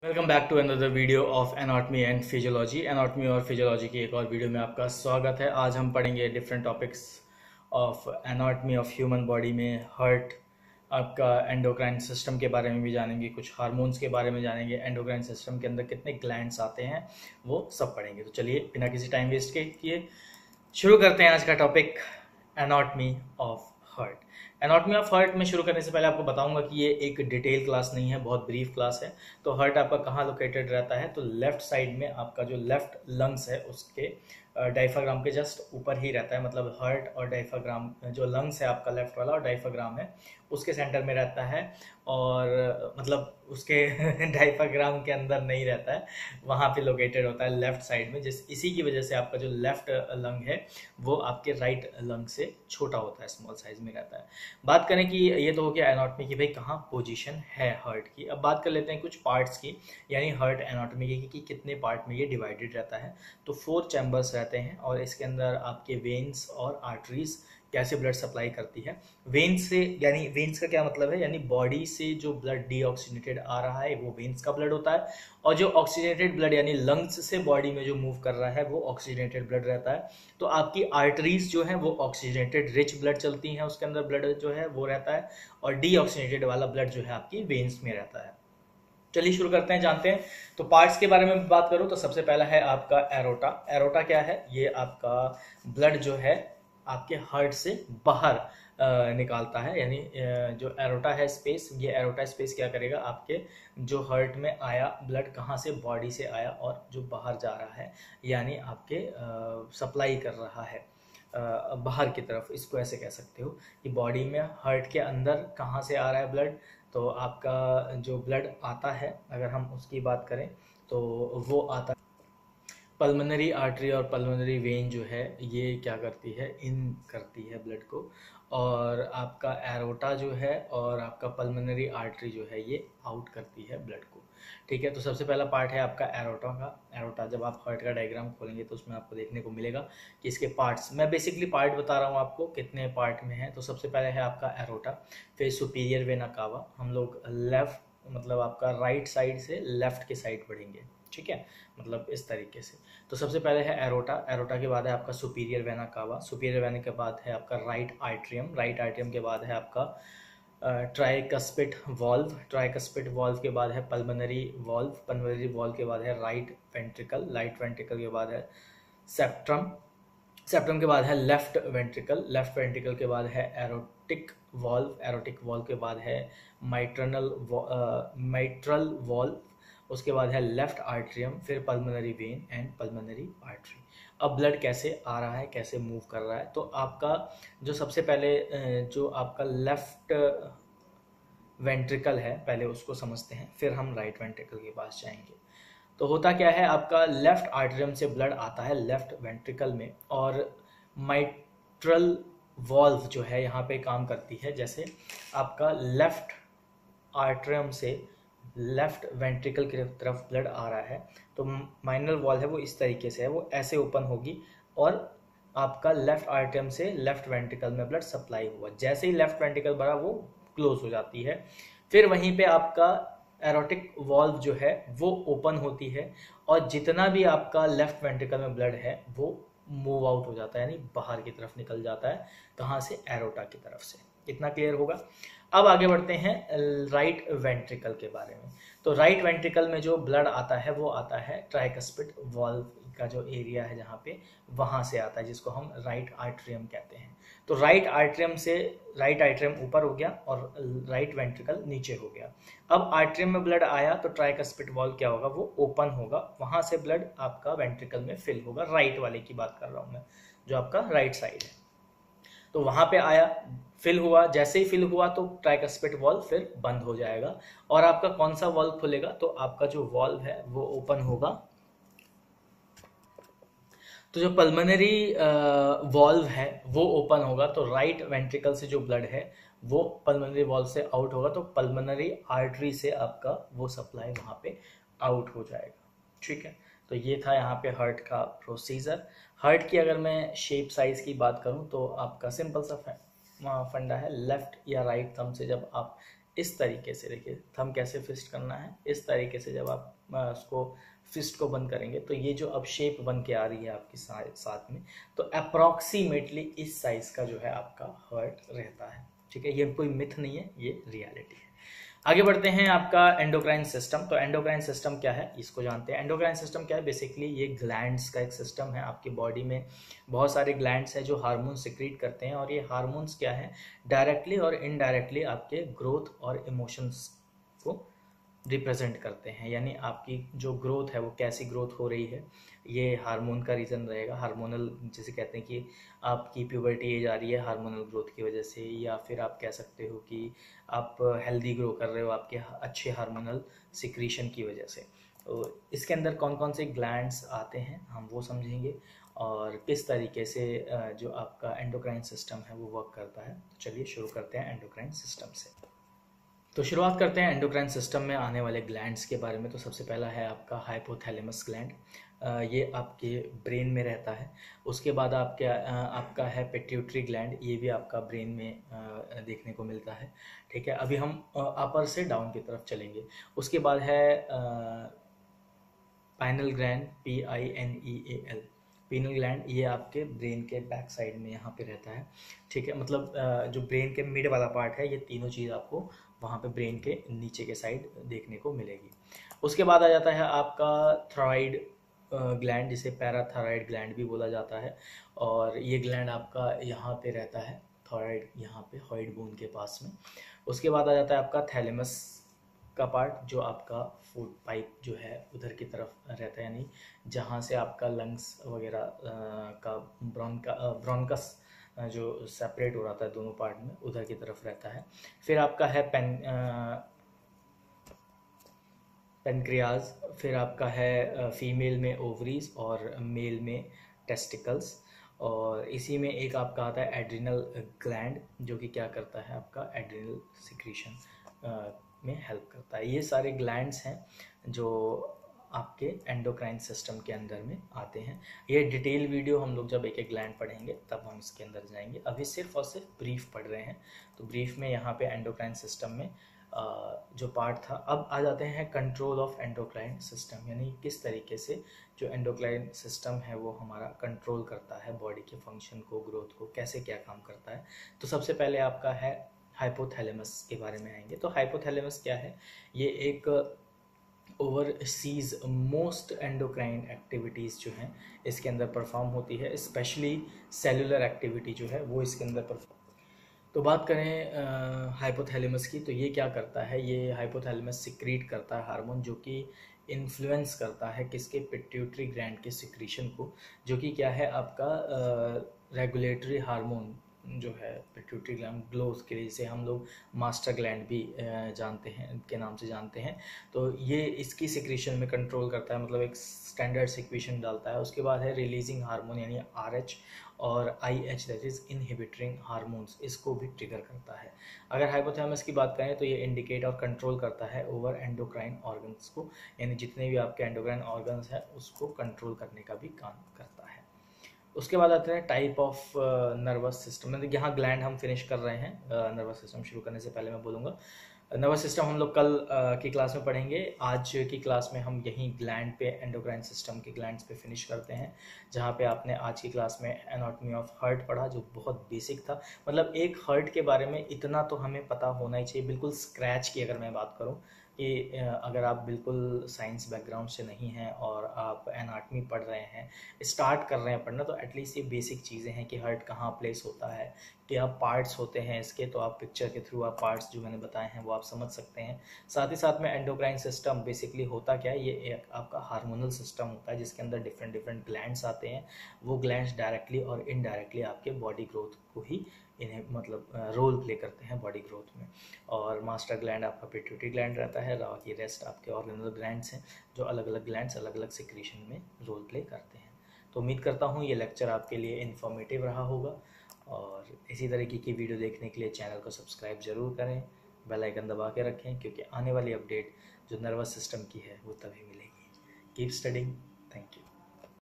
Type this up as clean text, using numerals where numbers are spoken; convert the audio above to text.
Welcome back to another video of anatomy and physiology. Anatomy और physiology की एक और वीडियो में आपका स्वागत है। आज हम पढ़ेंगे different topics of anatomy of human body में हार्ट, आपका एंडोक्राइन सिस्टम के बारे में भी जानेंगे, कुछ हार्मोन्स के बारे में जानेंगे, एंडोक्राइन सिस्टम के अंदर कितने ग्लैंड्स आते हैं वो सब पढ़ेंगे। तो चलिए बिना किसी टाइम वेस्ट के किए शुरू करते हैं आज का topic, anatomy of heart. Anatomy of heart में शुरू करने से पहले आपको बताऊंगा कि ये एक डिटेल क्लास नहीं है, बहुत ब्रीफ क्लास है। तो हार्ट आपका कहाँ लोकेटेड रहता है, तो लेफ्ट साइड में आपका जो लेफ्ट लंग्स है उसके डायफ्राम के जस्ट ऊपर ही रहता है। मतलब हार्ट और डायफ्राम, जो लंग्स है आपका लेफ्ट वाला और डायफ्राम है उसके सेंटर में रहता है, और मतलब उसके डायफ्राम के अंदर नहीं रहता है, वहाँ पे लोकेटेड होता है लेफ्ट साइड में। इसी की वजह से आपका जो लेफ्ट लंग है वो आपके राइट लंग से छोटा होता है, स्मॉल साइज में रहता है। बात करें कि ये तो हो गया एनाटॉमी की भाई कहाँ पोजीशन है हार्ट की। अब बात कर लेते हैं कुछ पार्ट्स की, यानी हार्ट एनाटॉमी की कि कितने पार्ट में ये डिवाइडेड रहता है। तो 4 चैम्बर्स रहते हैं और इसके अंदर आपके वेन्स और आर्टरीज कैसे ब्लड सप्लाई करती है। वेन्स से, यानी वेन्स का क्या मतलब है, यानी बॉडी से जो ब्लड डीऑक्सीजनेटेड आ रहा है वो वेन्स का ब्लड होता है, और जो ऑक्सीजनेटेड ब्लड यानी लंग्स से बॉडी में जो मूव कर रहा है वो ऑक्सीजनेटेड ब्लड रहता है। तो आपकी आर्टरीज जो है वो ऑक्सीजनेटेड रिच ब्लड चलती हैं, उसके अंदर ब्लड जो है वो रहता है, और डीऑक्सीजनेटेड वाला ब्लड जो है आपकी वेन्स में रहता है। चलिए शुरू करते हैं, जानते हैं। तो पार्ट्स के बारे में बात करूं तो सबसे पहला है आपका एरोटा। एरोटा क्या है, ये आपका ब्लड जो है आपके हार्ट से बाहर निकालता है, यानी जो एरोटा है स्पेस, ये एरोटा स्पेस क्या करेगा, आपके जो हार्ट में आया ब्लड कहाँ से, बॉडी से आया और जो बाहर जा रहा है, यानी आपके सप्लाई कर रहा है बाहर की तरफ। इसको ऐसे कह सकते हो कि बॉडी में हार्ट के अंदर कहाँ से आ रहा है ब्लड, तो आपका जो ब्लड आता है अगर हम उसकी बात करें तो वो आता है पल्मोनरी आर्टरी, और पल्मोनरी वेन जो है ये क्या करती है, इन करती है ब्लड को, और आपका एरोटा जो है और आपका पल्मोनरी आर्टरी जो है ये आउट करती है ब्लड को। ठीक है, तो सबसे पहला पार्ट है आपका एरोटा का। एरोटा जब आप हार्ट का डायग्राम खोलेंगे तो उसमें आपको देखने को मिलेगा कि इसके पार्ट्स, मैं बेसिकली पार्ट बता रहा हूँ आपको कितने पार्ट में है। तो सबसे पहले है आपका एरोटा, फिर सुपीरियर वेना कावा। हम लोग लेफ्ट, मतलब आपका राइट साइड से लेफ्ट के साइड बढ़ेंगे, ठीक है, मतलब इस तरीके से। तो सबसे पहले है एरोटा, एरोटा के बाद है आपका superior vena cava, superior vena के बाद है आपका राइट आर्ट्रियम, राइट आर्ट्रियम के बाद है आपका ट्राइकस्पिड वॉल्व, ट्राइकस्पिड वॉल्व के बाद है पल्मोनरी वॉल्व, पल्मोनरी वॉल्व के बाद है राइट वेंट्रिकल, राइट वेंट्रिकल के बाद है सेप्ट्रम, सेप्ट्रम के बाद है लेफ्ट वेंट्रिकल, लेफ्ट वेंट्रिकल के बाद है एरोटिक वॉल्व, एरोटिक वॉल्व के बाद है माइट्रल वॉल्व, उसके बाद है लेफ्ट आर्ट्रियम, फिर pulmonary vein and pulmonary artery. अब ब्लड कैसे आ रहा है, कैसे मूव कर रहा है, तो आपका जो सबसे पहले जो आपका लेफ्ट वेंट्रिकल है पहले उसको समझते हैं, फिर हम राइट वेंट्रिकल के पास जाएंगे। तो होता क्या है, आपका लेफ्ट आर्टरियम से ब्लड आता है लेफ्ट वेंट्रिकल में, और माइट्रल वॉल्व जो है यहाँ पे काम करती है, जैसे आपका लेफ्ट आर्टरियम से लेफ्ट वेंट्रिकल की तरफ ब्लड आ रहा है तो माइनर वॉल्व है वो इस तरीके से है, वो ऐसे ओपन होगी और आपका लेफ्ट आर्टरियम से लेफ्ट वेंट्रिकल में ब्लड सप्लाई हुआ, जैसे ही लेफ्ट वेंट्रिकल भरा वो क्लोज हो जाती है। फिर वहीं पे आपका एरोटिक वॉल्व जो है वो ओपन होती है, और जितना भी आपका लेफ्ट वेंट्रिकल में ब्लड है वो मूव आउट हो जाता है, यानी बाहर की तरफ निकल जाता है। कहाँ से, एरोटा की तरफ से। इतना क्लियर होगा। अब आगे बढ़ते हैं राइट वेंट्रिकल के बारे में। तो राइट वेंट्रिकल में जो ब्लड आता है वो आता है ट्राइकस्पिड वॉल्व का जो एरिया है जहाँ पे, वहां से आता है, जिसको हम राइट आर्ट्रियम कहते हैं। तो राइट आर्ट्रियम से, राइट आर्ट्रियम ऊपर हो गया और राइट वेंट्रिकल नीचे हो गया। अब आर्ट्रियम में ब्लड आया तो ट्राइकस्पिड वॉल्व क्या होगा, वो ओपन होगा, वहां से ब्लड आपका वेंट्रिकल में फिल होगा। राइट वाले की बात कर रहा हूं मैं, जो आपका राइट साइड है। तो वहां पे आया, फिल हुआ, जैसे ही फिल हुआ तो ट्राइकस्पिड वॉल्व फिर बंद हो जाएगा, और आपका कौन सा वॉल्व खुलेगा, तो आपका जो वॉल्व है वो ओपन होगा। तो जो पल्मोनरी वॉल्व है वो ओपन होगा, तो राइट वेंट्रिकल से जो ब्लड है वो पल्मोनरी वॉल्व से आउट होगा, तो पल्मोनरी आर्टरी से आपका वो सप्लाई वहां पे आउट हो जाएगा। ठीक है, तो ये था यहाँ पे हार्ट का प्रोसीजर। हार्ट की अगर मैं शेप साइज की बात करूँ तो आपका सिंपल सा फंडा है, लेफ्ट या राइट थंब से जब आप इस तरीके से देखिए थंब कैसे फिस्ट करना है, इस तरीके से जब आप उसको फिस्ट को बंद करेंगे तो ये जो अब शेप बन के आ रही है आपकी साथ में, तो अप्रॉक्सीमेटली इस साइज का जो है आपका हर्ट रहता है। ठीक है, ये कोई मिथ नहीं है, ये रियलिटी है। आगे बढ़ते हैं, आपका एंडोक्राइन सिस्टम। तो एंडोक्राइन सिस्टम क्या है इसको जानते हैं। एंडोक्राइन सिस्टम क्या है, बेसिकली ये ग्लैंड्स का एक सिस्टम है। आपकी बॉडी में बहुत सारे ग्लैंड्स हैं जो हार्मोन सिक्रीट करते हैं, और ये हार्मोन्स क्या है, डायरेक्टली और इनडायरेक्टली आपके ग्रोथ और इमोशंस को रिप्रेजेंट करते हैं। यानी आपकी जो ग्रोथ है वो कैसी ग्रोथ हो रही है, ये हार्मोन का रीज़न रहेगा। हार्मोनल, जैसे कहते हैं कि आपकी प्यूबर्टी एज आ रही है हार्मोनल ग्रोथ की वजह से, या फिर आप कह सकते हो कि आप हेल्दी ग्रो कर रहे हो आपके अच्छे हार्मोनल सिक्रीशन की वजह से। तो इसके अंदर कौन कौन से ग्लैंड्स आते हैं हम वो समझेंगे, और किस तरीके से जो आपका एंडोक्राइन सिस्टम है वो वर्क करता है। तो चलिए शुरू करते हैं एंडोक्राइन सिस्टम से। तो शुरुआत करते हैं एंडोक्राइन सिस्टम में आने वाले ग्लैंड्स के बारे में। तो सबसे पहला है आपका हाइपोथैलेमस ग्लैंड, ये आपके ब्रेन में रहता है। उसके बाद आपका है पिट्यूटरी ग्लैंड, ये भी आपका ब्रेन में देखने को मिलता है। ठीक है, अभी हम अपर से डाउन की तरफ चलेंगे। उसके बाद है pineal gland, PINEAL, penal gland, ये आपके ब्रेन के बैक साइड में यहाँ पे रहता है। ठीक है, मतलब जो ब्रेन के मिड वाला पार्ट है, ये तीनों चीज़ आपको वहाँ पे ब्रेन के नीचे के साइड देखने को मिलेगी। उसके बाद आ जाता है आपका थॉराइड ग्लैंड, जिसे पैराथायराइड ग्लैंड भी बोला जाता है, और ये ग्लैंड आपका यहाँ पे रहता है, थॉराइड यहाँ पे हॉइड बोन के पास में। उसके बाद आ जाता है आपका थैलेमस का पार्ट, जो आपका फूड पाइप जो है उधर की तरफ रहता है, यानी जहाँ से आपका लंग्स वगैरह का ब्रोंकस जो सेपरेट हो रहा था दोनों पार्ट में, उधर की तरफ रहता है। फिर आपका है पेनक्रियाज, फिर आपका है फीमेल में ओवरीज और मेल में टेस्टिकल्स, और इसी में एक आपका आता है एड्रिनल ग्लैंड, जो कि क्या करता है आपका एड्रिनल सिक्रीशन में हेल्प करता है। ये सारे ग्लैंड्स हैं जो आपके एंडोक्राइन सिस्टम के अंदर में आते हैं। ये डिटेल वीडियो हम लोग जब एक एक ग्लैंड पढ़ेंगे तब हम इसके अंदर जाएंगे, अभी सिर्फ और सिर्फ ब्रीफ पढ़ रहे हैं। तो ब्रीफ में यहाँ पे एंडोक्राइन सिस्टम में जो पार्ट था। अब आ जाते हैं कंट्रोल ऑफ एंडोक्राइन सिस्टम, यानी किस तरीके से जो एंडोक्राइन सिस्टम है वो हमारा कंट्रोल करता है बॉडी के फंक्शन को, ग्रोथ को, कैसे क्या काम करता है। तो सबसे पहले आपका है हाइपोथैलेमस के बारे में आएंगे। तो हाइपोथैलेमस क्या है, ये एक ओवरसीज मोस्ट एंडोक्राइन एक्टिविटीज़ जो हैं इसके अंदर परफॉर्म होती है, स्पेशली सेलुलर एक्टिविटी जो है वो इसके अंदर परफॉर्म। तो बात करें हाइपोथैलेमस की, तो ये क्या करता है, ये हाइपोथैलेमस सिक्रीट करता है हार्मोन, जो कि इन्फ्लुएंस करता है किसके, पिट्यूटरी ग्लैंड के सिक्रीशन को, जो कि क्या है आपका रेगुलेटरी हार्मोन जो है पिट्यूटरी ग्लैंड ग्लोज के लिए, जिसे हम लोग मास्टर ग्लैंड भी जानते हैं, के नाम से जानते हैं। तो ये इसकी सिक्रीशन में कंट्रोल करता है, मतलब एक स्टैंडर्ड सिक्रीशन डालता है। उसके बाद है रिलीजिंग हार्मोन, यानी RH और IH, that is inhibiting hormones, इसको भी ट्रिगर करता है। अगर हाइपोथैलेमस की बात करें तो ये इंडिकेट और कंट्रोल करता है ओवर एंडोक्राइन ऑर्गन्स को, यानी जितने भी आपके एंडोक्राइन ऑर्गन्स हैं उसको कंट्रोल करने का भी काम करता है। उसके बाद आते हैं टाइप ऑफ नर्वस सिस्टम, मतलब यहाँ ग्लैंड हम फिनिश कर रहे हैं। नर्वस सिस्टम शुरू करने से पहले मैं बोलूँगा, नर्वस सिस्टम हम लोग कल की क्लास में पढ़ेंगे। आज की क्लास में हम यहीं ग्लैंड पे, एंडोक्राइन सिस्टम के ग्लैंड्स पे फिनिश करते हैं, जहाँ पे आपने आज की क्लास में एनाटॉमी ऑफ हार्ट पढ़ा, जो बहुत बेसिक था। मतलब एक हार्ट के बारे में इतना तो हमें पता होना ही चाहिए, बिल्कुल स्क्रैच की अगर मैं बात करूँ कि अगर आप बिल्कुल साइंस बैकग्राउंड से नहीं हैं और आप एनाटॉमी पढ़ रहे हैं, स्टार्ट कर रहे हैं पढ़ना, तो एटलीस्ट ये बेसिक चीज़ें हैं कि हार्ट कहाँ प्लेस होता है, क्या पार्ट्स होते हैं इसके, तो आप पिक्चर के थ्रू आप पार्ट्स जो मैंने बताए हैं वो आप समझ सकते हैं। साथ ही साथ में एंडोक्राइन सिस्टम बेसिकली होता क्या है, ये एक आपका हार्मोनल सिस्टम होता है जिसके अंदर डिफरेंट डिफरेंट ग्लैंड्स आते हैं। वो ग्लैंड्स डायरेक्टली और इनडायरेक्टली आपके बॉडी ग्रोथ को ही इन्हें मतलब रोल प्ले करते हैं बॉडी ग्रोथ में। और मास्टर ग्लैंड आपका पिट्यूटरी ग्लैंड रहता है, बाकी रेस्ट आपके ऑर्गेनल ग्लैंड्स हैं, जो अलग अलग ग्लैंड्स अलग अलग सिक्रीशन में रोल प्ले करते हैं। तो उम्मीद करता हूँ ये लेक्चर आपके लिए इन्फॉर्मेटिव रहा होगा, और इसी तरीके की वीडियो देखने के लिए चैनल को सब्सक्राइब ज़रूर करें, बेल आइकन दबा के रखें, क्योंकि आने वाली अपडेट जो नर्वस सिस्टम की है वो तभी मिलेगी। Keep studying, thank you.